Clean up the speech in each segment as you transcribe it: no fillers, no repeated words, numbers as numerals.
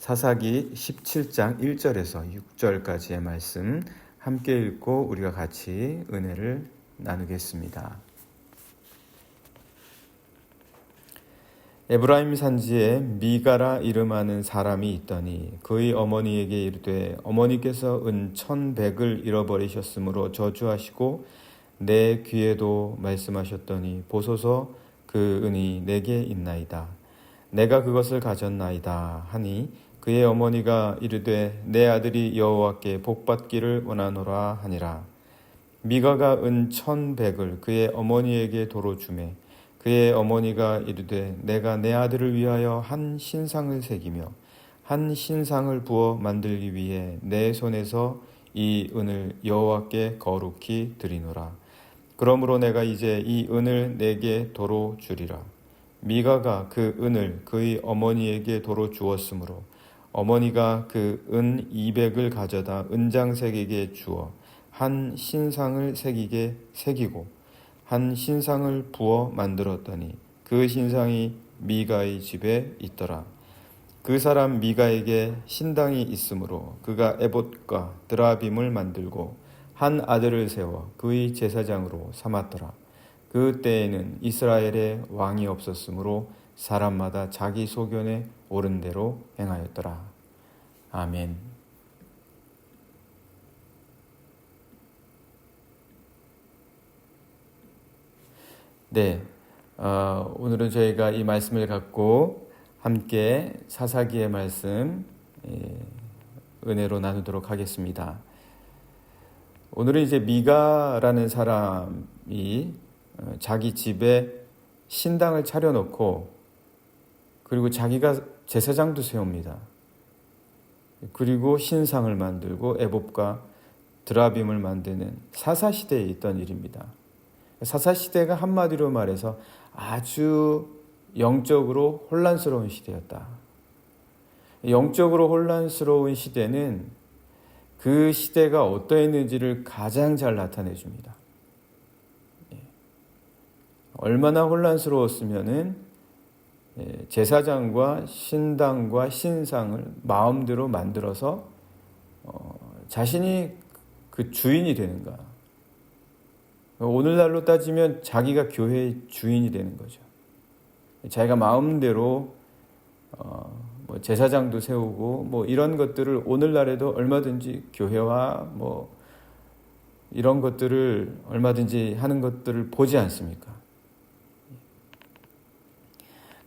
사사기 17장 1절에서 6절까지의 말씀 함께 읽고 우리가 같이 은혜를 나누겠습니다. 에브라임 산지에 미가라 이름하는 사람이 있더니 그의 어머니에게 이르되 어머니께서 은 1,100을 잃어버리셨으므로 저주하시고 내 귀에도 말씀하셨더니 보소서 그 은이 내게 있나이다. 내가 그것을 가졌나이다 하니 그의 어머니가 이르되 내 아들이 여호와께 복받기를 원하노라 하니라. 미가가 은 1,100을 그의 어머니에게 도로 주매 그의 어머니가 이르되 내가 내 아들을 위하여 한 신상을 새기며 한 신상을 부어 만들기 위해 내 손에서 이 은을 여호와께 거룩히 드리노라. 그러므로 내가 이제 이 은을 내게 도로 주리라. 미가가 그 은을 그의 어머니에게 도로 주었으므로 어머니가 그 은 200을 가져다 은장색에게 주어 한 신상을 새기고 한 신상을 부어 만들었더니 그 신상이 미가의 집에 있더라. 그 사람 미가에게 신당이 있으므로 그가 에봇과 드라빔을 만들고 한 아들을 세워 그의 제사장으로 삼았더라. 그 때에는 이스라엘에 왕이 없었으므로 사람마다 자기 소견에 옳은 대로 행하였더라. 아멘. 네, 오늘은 저희가 이 말씀을 갖고 함께 사사기의 말씀 은혜로 나누도록 하겠습니다. 오늘은 이제 미가라는 사람이 자기 집에 신당을 차려놓고 그리고 자기가 제사장도 세웁니다. 그리고 신상을 만들고 에봇과 드라빔을 만드는 사사시대에 있던 일입니다. 사사시대가 한마디로 말해서 아주 영적으로 혼란스러운 시대였다. 영적으로 혼란스러운 시대는 그 시대가 어떠했는지를 가장 잘 나타내 줍니다. 얼마나 혼란스러웠으면은 제사장과 신당과 신상을 마음대로 만들어서 자신이 그 주인이 되는가. 오늘날로 따지면 자기가 교회의 주인이 되는 거죠. 자기가 마음대로 제사장도 세우고 이런 것들을 오늘날에도 얼마든지 교회와 이런 것들을 얼마든지 하는 것들을 보지 않습니까?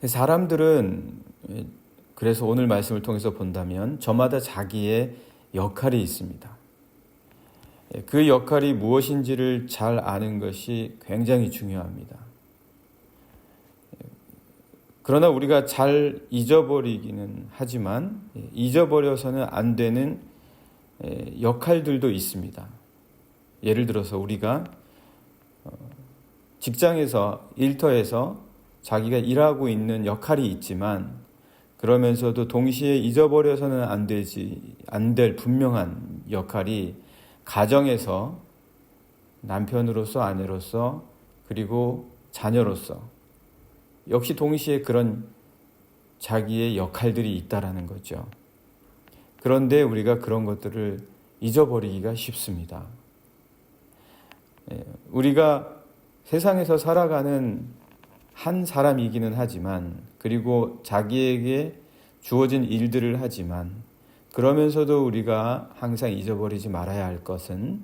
사람들은 그래서 오늘 말씀을 통해서 본다면 저마다 자기의 역할이 있습니다. 그 역할이 무엇인지를 잘 아는 것이 굉장히 중요합니다. 그러나 우리가 잘 잊어버리기는 하지만 잊어버려서는 안 되는 역할들도 있습니다. 예를 들어서 우리가 직장에서 일터에서 자기가 일하고 있는 역할이 있지만 그러면서도 동시에 잊어버려서는 안 될 분명한 역할이 가정에서 남편으로서 아내로서 그리고 자녀로서 역시 동시에 그런 자기의 역할들이 있다라는 거죠. 그런데 우리가 그런 것들을 잊어버리기가 쉽습니다. 우리가 세상에서 살아가는 한 사람이기는 하지만 그리고 자기에게 주어진 일들을 하지만 그러면서도 우리가 항상 잊어버리지 말아야 할 것은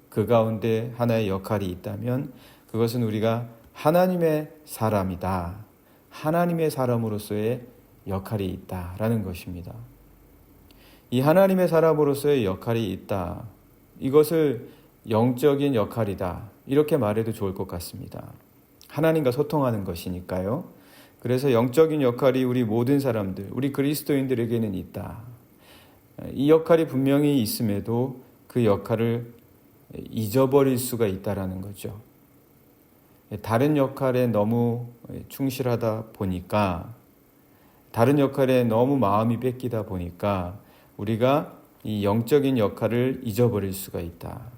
그 가운데 하나의 역할이 있다면 그것은 우리가 하나님의 사람이다. 하나님의 사람으로서의 역할이 있다라는 것입니다. 이 하나님의 사람으로서의 역할이 있다. 이것을 영적인 역할이다. 이렇게 말해도 좋을 것 같습니다. 하나님과 소통하는 것이니까요. 그래서 영적인 역할이 우리 모든 사람들, 우리 그리스도인들에게는 있다. 이 역할이 분명히 있음에도 그 역할을 잊어버릴 수가 있다라는 거죠. 다른 역할에 너무 충실하다 보니까 다른 역할에 너무 마음이 뺏기다 보니까 우리가 이 영적인 역할을 잊어버릴 수가 있다.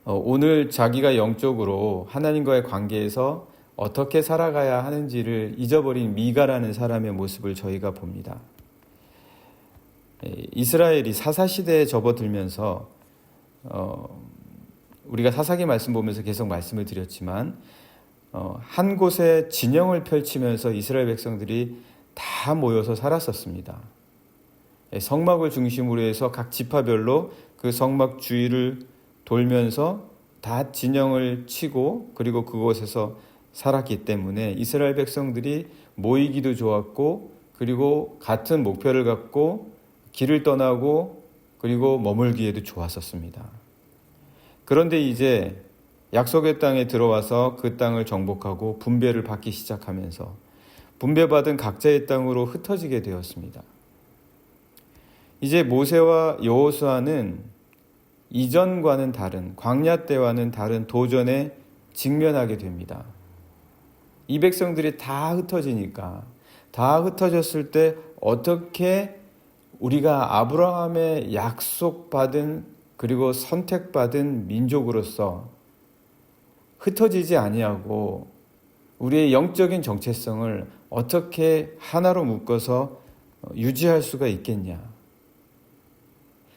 오늘 자기가 영적으로 하나님과의 관계에서 어떻게 살아가야 하는지를 잊어버린 미가라는 사람의 모습을 저희가 봅니다. 이스라엘이 사사시대에 접어들면서 우리가 사사기 말씀 보면서 계속 말씀을 드렸지만 한 곳에 진영을 펼치면서 이스라엘 백성들이 다 모여서 살았었습니다. 성막을 중심으로 해서 각 지파별로 그 성막 주위를 돌면서 다 진영을 치고 그리고 그곳에서 살았기 때문에 이스라엘 백성들이 모이기도 좋았고 그리고 같은 목표를 갖고 길을 떠나고 그리고 머물기에도 좋았었습니다. 그런데 이제 약속의 땅에 들어와서 그 땅을 정복하고 분배를 받기 시작하면서 분배받은 각자의 땅으로 흩어지게 되었습니다. 이제 모세와 여호수아는 이전과는 다른 광야 때와는 다른 도전에 직면하게 됩니다. 이 백성들이 다 흩어지니까 다 흩어졌을 때 어떻게 우리가 아브라함의 약속받은 그리고 선택받은 민족으로서 흩어지지 아니하고 우리의 영적인 정체성을 어떻게 하나로 묶어서 유지할 수가 있겠냐.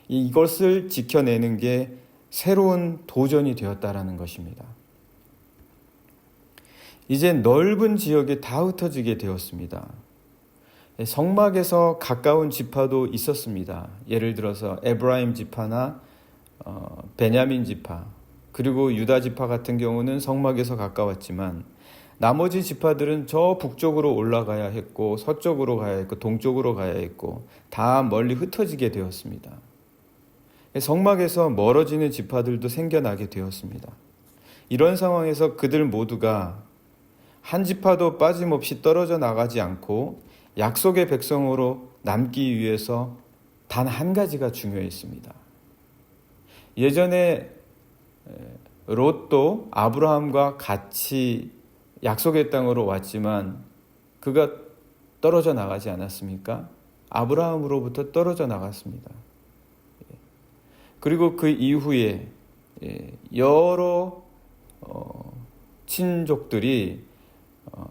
이것을 지켜내는 게 새로운 도전이 되었다라는 것입니다. 이제 넓은 지역에 다 흩어지게 되었습니다. 성막에서 가까운 지파도 있었습니다. 예를 들어서 에브라임 지파나 베냐민 지파 그리고 유다 지파 같은 경우는 성막에서 가까웠지만 나머지 지파들은 저 북쪽으로 올라가야 했고 서쪽으로 가야 했고 동쪽으로 가야 했고 다 멀리 흩어지게 되었습니다. 성막에서 멀어지는 지파들도 생겨나게 되었습니다. 이런 상황에서 그들 모두가 한 지파도 빠짐없이 떨어져 나가지 않고 약속의 백성으로 남기 위해서 단 한 가지가 중요했습니다. 예전에 롯도 아브라함과 같이 약속의 땅으로 왔지만 그가 떨어져 나가지 않았습니까? 아브라함으로부터 떨어져 나갔습니다. 그리고 그 이후에 여러 친족들이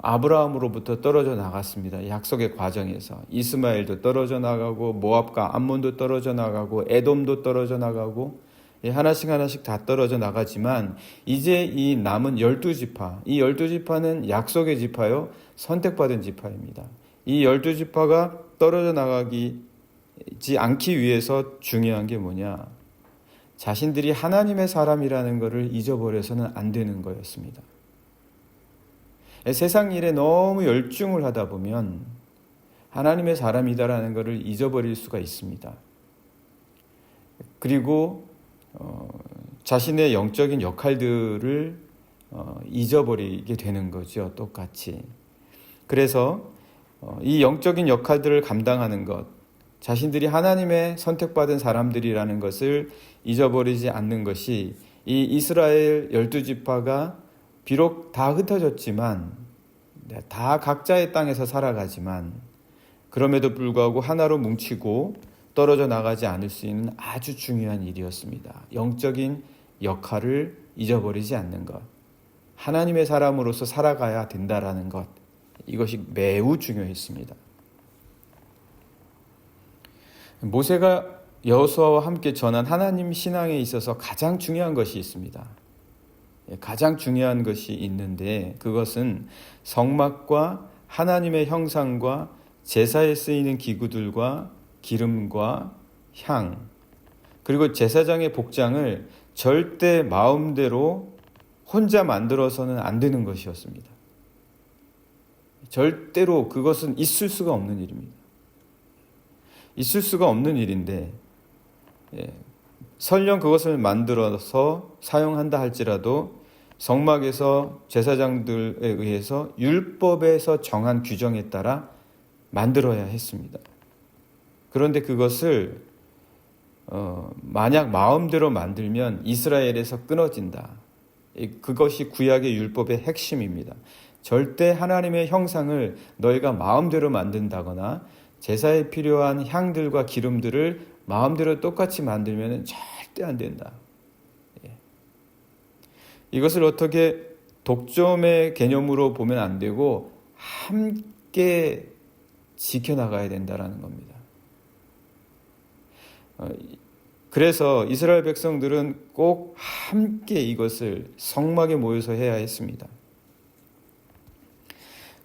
아브라함으로부터 떨어져 나갔습니다. 약속의 과정에서 이스마엘도 떨어져 나가고 모압과 암몬도 떨어져 나가고 에돔도 떨어져 나가고 하나씩 다 떨어져 나가지만 이제 이 남은 12지파, 이 12지파는 약속의 지파요, 선택받은 지파입니다. 이 12지파가 떨어져 나가지 않기 위해서 중요한 게 뭐냐? 자신들이 하나님의 사람이라는 것을 잊어버려서는 안 되는 거였습니다. 세상 일에 너무 열중을 하다 보면 하나님의 사람이다라는 것을 잊어버릴 수가 있습니다. 그리고 자신의 영적인 역할들을 잊어버리게 되는 거죠. 똑같이. 그래서 이 영적인 역할들을 감당하는 것, 자신들이 하나님의 선택받은 사람들이라는 것을 잊어버리지 않는 것이 이 이스라엘 12지파가 비록 다 흩어졌지만 다 각자의 땅에서 살아가지만 그럼에도 불구하고 하나로 뭉치고 떨어져 나가지 않을 수 있는 아주 중요한 일이었습니다. 영적인 역할을 잊어버리지 않는 것, 하나님의 사람으로서 살아가야 된다라는 것, 이것이 매우 중요했습니다. 모세가 여호수아와 함께 전한 하나님 신앙에 있어서 가장 중요한 것이 있습니다. 가장 중요한 것이 있는데 그것은 성막과 하나님의 형상과 제사에 쓰이는 기구들과 기름과 향 그리고 제사장의 복장을 절대 마음대로 혼자 만들어서는 안 되는 것이었습니다. 절대로 그것은 있을 수가 없는 일입니다. 있을 수가 없는 일인데 설령 그것을 만들어서 사용한다 할지라도 성막에서 제사장들에 의해서 율법에서 정한 규정에 따라 만들어야 했습니다. 그런데 그것을 만약 마음대로 만들면 이스라엘에서 끊어진다. 그것이 구약의 율법의 핵심입니다. 절대 하나님의 형상을 너희가 마음대로 만든다거나 제사에 필요한 향들과 기름들을 마음대로 똑같이 만들면 절대 안 된다. 이것을 어떻게 독점의 개념으로 보면 안 되고 함께 지켜나가야 된다는 겁니다. 그래서 이스라엘 백성들은 꼭 함께 이것을 성막에 모여서 해야 했습니다.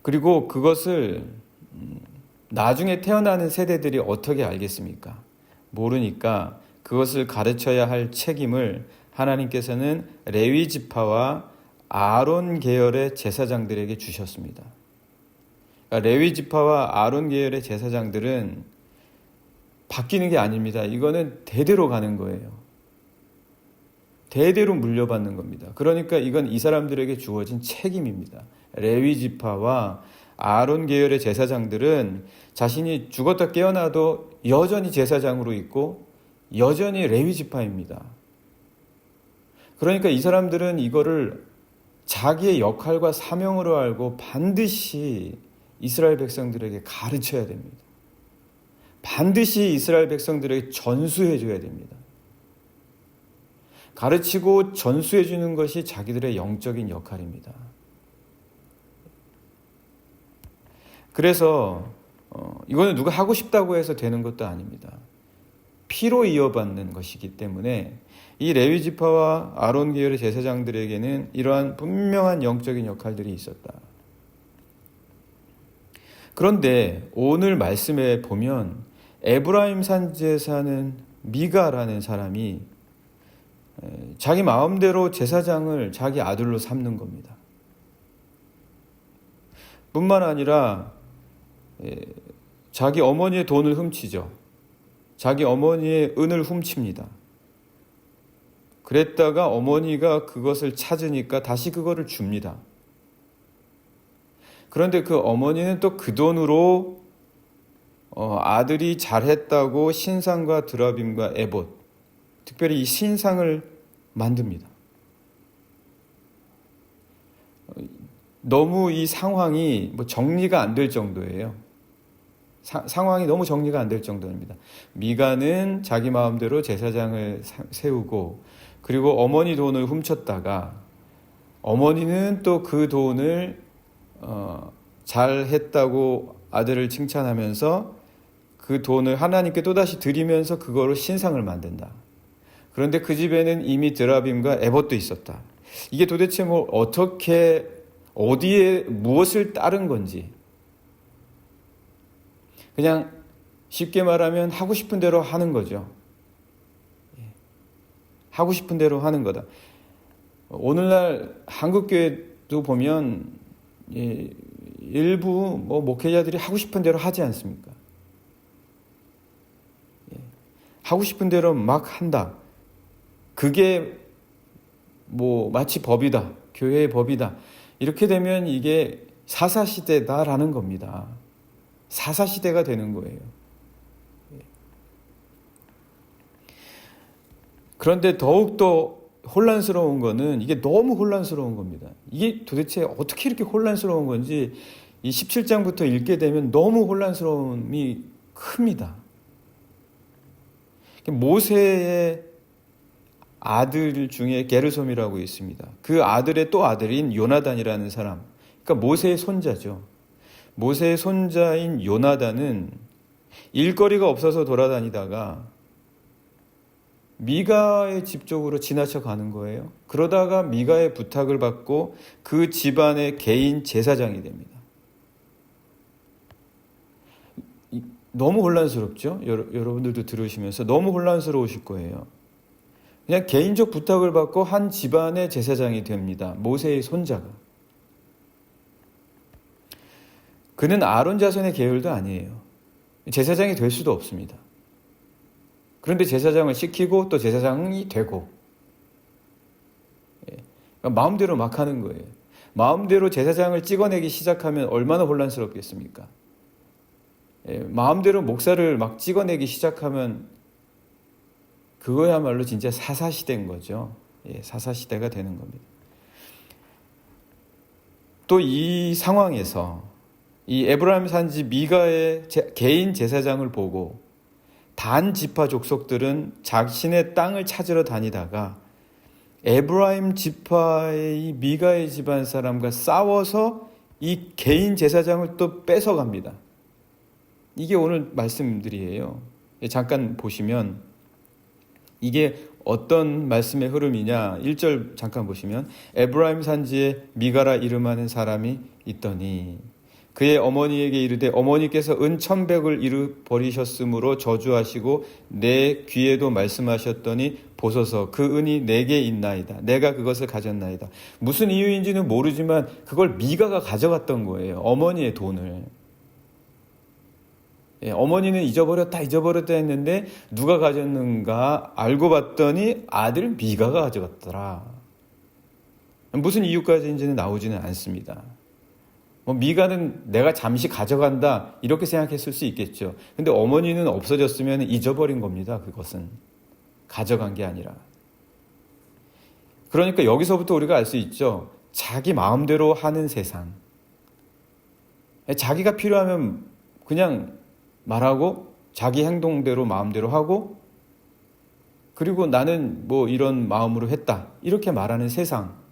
그리고 그것을 나중에 태어나는 세대들이 어떻게 알겠습니까? 모르니까 그것을 가르쳐야 할 책임을 하나님께서는 레위 지파와 아론 계열의 제사장들에게 주셨습니다. 그러니까 레위 지파와 아론 계열의 제사장들은 바뀌는 게 아닙니다. 이거는 대대로 가는 거예요. 대대로 물려받는 겁니다. 그러니까 이건 이 사람들에게 주어진 책임입니다. 레위 지파와 아론 계열의 제사장들은 자신이 죽었다 깨어나도 여전히 제사장으로 있고 여전히 레위 지파입니다. 그러니까 이 사람들은 이거를 자기의 역할과 사명으로 알고 반드시 이스라엘 백성들에게 가르쳐야 됩니다. 반드시 이스라엘 백성들에게 전수해 줘야 됩니다. 가르치고 전수해 주는 것이 자기들의 영적인 역할입니다. 그래서 이거는 누가 하고 싶다고 해서 되는 것도 아닙니다. 피로 이어받는 것이기 때문에 이 레위 지파와 아론 계열의 제사장들에게는 이러한 분명한 영적인 역할들이 있었다. 그런데 오늘 말씀에 보면 에브라임 산지에 사는 미가라는 사람이 자기 마음대로 제사장을 자기 아들로 삼는 겁니다. 뿐만 아니라 자기 어머니의 돈을 훔치죠. 자기 어머니의 은을 훔칩니다. 그랬다가 어머니가 그것을 찾으니까 다시 그거를 줍니다. 그런데 그 어머니는 또 그 돈으로 아들이 잘했다고 신상과 드라빔과 에봇, 특별히 이 신상을 만듭니다. 너무 이 상황이 정리가 안 될 정도예요. 상황이 너무 정리가 안 될 정도입니다. 미가는 자기 마음대로 제사장을 세우고 그리고 어머니 돈을 훔쳤다가 어머니는 또 그 돈을 잘했다고 아들을 칭찬하면서 그 돈을 하나님께 또다시 드리면서 그거로 신상을 만든다. 그런데 그 집에는 이미 드라빔과 에봇도 있었다. 이게 도대체 어떻게 어디에 무엇을 따른 건지 그냥 쉽게 말하면 하고 싶은 대로 하는 거죠. 하고 싶은 대로 하는 거다. 오늘날 한국교회도 보면 일부 목회자들이 하고 싶은 대로 하지 않습니까? 하고 싶은 대로 막 한다. 그게 마치 법이다. 교회의 법이다. 이렇게 되면 이게 사사시대다라는 겁니다. 사사시대가 되는 거예요. 그런데 더욱더 혼란스러운 거는 이게 너무 혼란스러운 겁니다. 이게 도대체 어떻게 이렇게 혼란스러운 건지 이 17장부터 읽게 되면 너무 혼란스러움이 큽니다. 모세의 아들 중에 게르솜이라고 있습니다. 그 아들의 또 아들인 요나단이라는 사람, 그러니까 모세의 손자죠. 모세의 손자인 요나단은 일거리가 없어서 돌아다니다가 미가의 집 쪽으로 지나쳐 가는 거예요. 그러다가 미가의 부탁을 받고 그 집안의 개인 제사장이 됩니다. 너무 혼란스럽죠? 여러분들도 들으시면서 너무 혼란스러우실 거예요. 그냥 개인적 부탁을 받고 한 집안의 제사장이 됩니다. 모세의 손자가. 그는 아론 자손의 계열도 아니에요. 제사장이 될 수도 없습니다. 그런데 제사장을 시키고 또 제사장이 되고 그러니까 마음대로 막 하는 거예요. 마음대로 제사장을 찍어내기 시작하면 얼마나 혼란스럽겠습니까? 마음대로 목사를 막 찍어내기 시작하면 그거야말로 진짜 사사시대인 거죠. 사사시대가 되는 겁니다. 또 이 상황에서 이 에브라임 산지 미가의 개인 제사장을 보고 단 지파 족속들은 자신의 땅을 찾으러 다니다가 에브라임 지파의 이 미가의 집안 사람과 싸워서 이 개인 제사장을 또 뺏어갑니다. 이게 오늘 말씀들이에요. 잠깐 보시면 이게 어떤 말씀의 흐름이냐? 1절 잠깐 보시면 에브라임 산지에 미가라 이름하는 사람이 있더니 그의 어머니에게 이르되 어머니께서 은 1,100을 잃어버리셨으므로 저주하시고 내 귀에도 말씀하셨더니 보소서 그 은이 내게 있나이다. 내가 그것을 가졌나이다. 무슨 이유인지는 모르지만 그걸 미가가 가져갔던 거예요. 어머니의 돈을. 어머니는 잊어버렸다 했는데 누가 가졌는가 알고 봤더니 아들 미가가 가져갔더라. 무슨 이유까지인지는 나오지는 않습니다. 미가는 내가 잠시 가져간다 이렇게 생각했을 수 있겠죠. 근데 어머니는 없어졌으면 잊어버린 겁니다. 그것은 가져간 게 아니라. 그러니까 여기서부터 우리가 알 수 있죠. 자기 마음대로 하는 세상. 자기가 필요하면 그냥 말하고 자기 행동대로 마음대로 하고 그리고 나는 뭐 이런 마음으로 했다 이렇게 말하는 세상.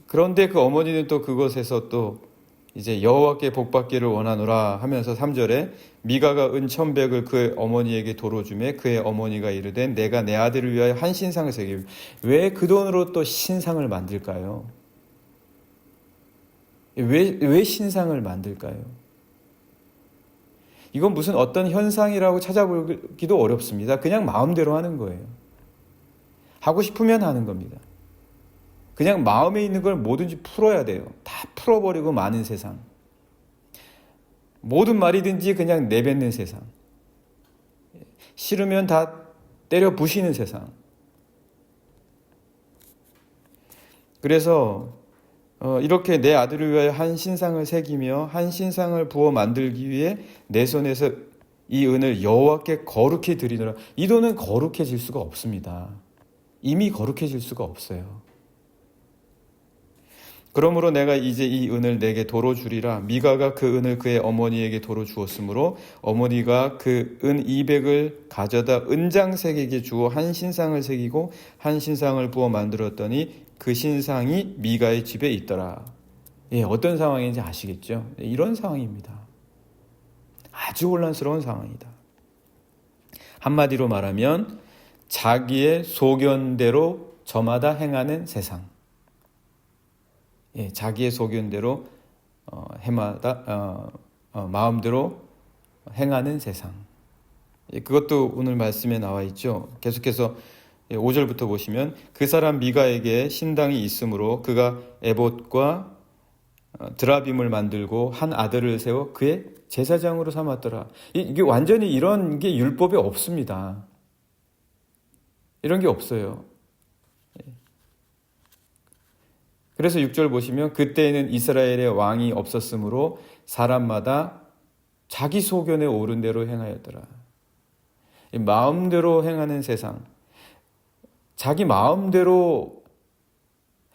그런데 그 어머니는 또 그것에서 또 이제 여호와께 복받기를 원하노라 하면서 3절에 미가가 은 1,100을 그의 어머니에게 도로 주매 그의 어머니가 이르되 내가 내 아들을 위하여 한 신상을 새기려. 왜 그 돈으로 또 신상을 만들까요? 왜 신상을 만들까요? 이건 무슨 어떤 현상이라고 찾아보기도 어렵습니다. 그냥 마음대로 하는 거예요. 하고 싶으면 하는 겁니다. 그냥 마음에 있는 걸 뭐든지 풀어야 돼요. 다 풀어버리고 마는 세상. 모든 말이든지 그냥 내뱉는 세상. 싫으면 다 때려 부시는 세상. 그래서 이렇게 내 아들을 위하여 한 신상을 새기며 한 신상을 부어 만들기 위해 내 손에서 이 은을 여호와께 거룩히 드리노라. 이 돈은 거룩해질 수가 없습니다. 이미 거룩해질 수가 없어요. 그러므로 내가 이제 이 은을 내게 도로 주리라. 미가가 그 은을 그의 어머니에게 도로 주었으므로 어머니가 그 은 200을 가져다 은장색에게 주어 한 신상을 새기고 한 신상을 부어 만들었더니 그 신상이 미가의 집에 있더라. 어떤 상황인지 아시겠죠? 이런 상황입니다. 아주 혼란스러운 상황이다. 한마디로 말하면 자기의 소견대로 저마다 행하는 세상. 자기의 소견대로 마음대로 행하는 세상. 그것도 오늘 말씀에 나와 있죠. 계속해서 5절부터 보시면 그 사람 미가에게 신당이 있으므로 그가 에봇과 드라빔을 만들고 한 아들을 세워 그의 제사장으로 삼았더라. 이게 완전히 이런 게 율법에 없습니다. 이런 게 없어요. 그래서 6절 보시면 그때에는 이스라엘의 왕이 없었으므로 사람마다 자기 소견에 옳은 대로 행하였더라. 마음대로 행하는 세상. 자기 마음대로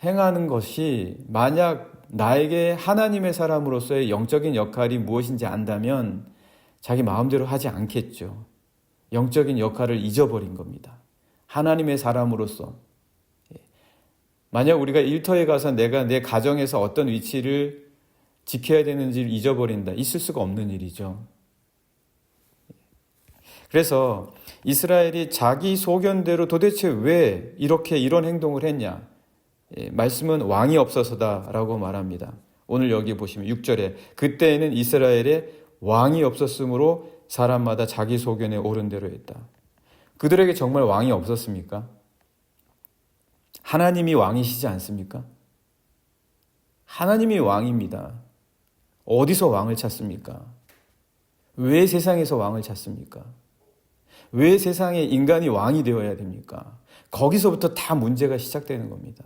행하는 것이 만약 나에게 하나님의 사람으로서의 영적인 역할이 무엇인지 안다면 자기 마음대로 하지 않겠죠. 영적인 역할을 잊어버린 겁니다. 하나님의 사람으로서. 만약 우리가 일터에 가서 내가 내 가정에서 어떤 위치를 지켜야 되는지를 잊어버린다. 있을 수가 없는 일이죠. 그래서 이스라엘이 자기 소견대로 도대체 왜 이런 행동을 했냐? 말씀은 왕이 없어서다라고 말합니다. 오늘 여기 보시면 6절에 그때에는 이스라엘에 왕이 없었으므로 사람마다 자기 소견에 옳은 대로 했다. 그들에게 정말 왕이 없었습니까? 하나님이 왕이시지 않습니까? 하나님이 왕입니다. 어디서 왕을 찾습니까? 왜 세상에서 왕을 찾습니까? 왜 세상에 인간이 왕이 되어야 됩니까? 거기서부터 다 문제가 시작되는 겁니다.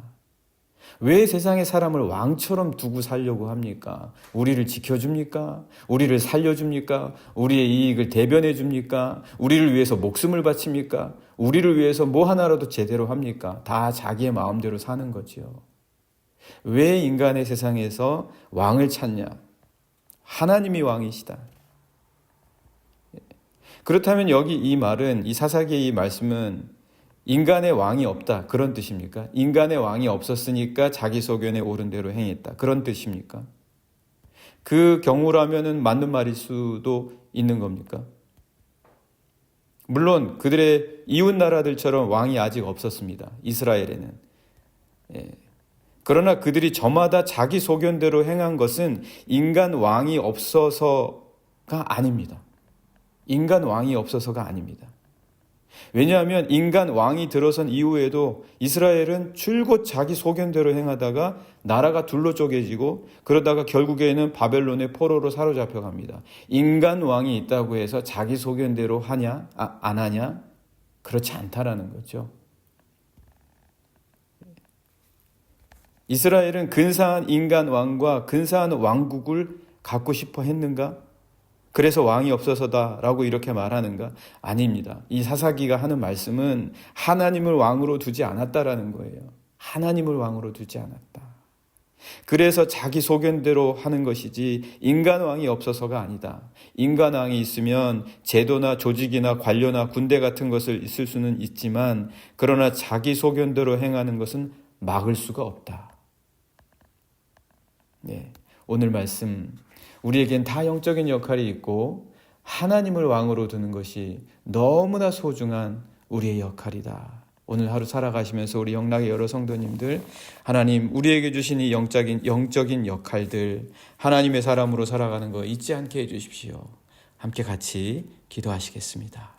왜 세상의 사람을 왕처럼 두고 살려고 합니까? 우리를 지켜줍니까? 우리를 살려줍니까? 우리의 이익을 대변해 줍니까? 우리를 위해서 목숨을 바칩니까? 우리를 위해서 뭐 하나라도 제대로 합니까? 다 자기의 마음대로 사는 거지요. 왜 인간의 세상에서 왕을 찾냐? 하나님이 왕이시다. 그렇다면 여기 이 말은, 이 사사기의 이 말씀은 인간의 왕이 없다 그런 뜻입니까? 인간의 왕이 없었으니까 자기 소견에 옳은 대로 행했다 그런 뜻입니까? 그 경우라면은 맞는 말일 수도 있는 겁니까? 물론 그들의 이웃 나라들처럼 왕이 아직 없었습니다. 이스라엘에는. 예. 그러나 그들이 저마다 자기 소견대로 행한 것은 인간 왕이 없어서가 아닙니다. 인간 왕이 없어서가 아닙니다. 왜냐하면 인간 왕이 들어선 이후에도 이스라엘은 줄곧 자기 소견대로 행하다가 나라가 둘로 쪼개지고 그러다가 결국에는 바벨론의 포로로 사로잡혀 갑니다. 인간 왕이 있다고 해서 자기 소견대로 하냐? 안 하냐? 그렇지 않다라는 거죠. 이스라엘은 근사한 인간 왕과 근사한 왕국을 갖고 싶어 했는가? 그래서 왕이 없어서다라고 이렇게 말하는가? 아닙니다. 이 사사기가 하는 말씀은 하나님을 왕으로 두지 않았다라는 거예요. 하나님을 왕으로 두지 않았다. 그래서 자기 소견대로 하는 것이지 인간 왕이 없어서가 아니다. 인간 왕이 있으면 제도나 조직이나 관료나 군대 같은 것을 있을 수는 있지만 그러나 자기 소견대로 행하는 것은 막을 수가 없다. 네, 오늘 말씀 우리에겐 다 영적인 역할이 있고 하나님을 왕으로 두는 것이 너무나 소중한 우리의 역할이다. 오늘 하루 살아가시면서 우리 영락의 여러 성도님들 하나님 우리에게 주신 이 영적인 역할들 하나님의 사람으로 살아가는 거 잊지 않게 해주십시오. 함께 같이 기도하시겠습니다.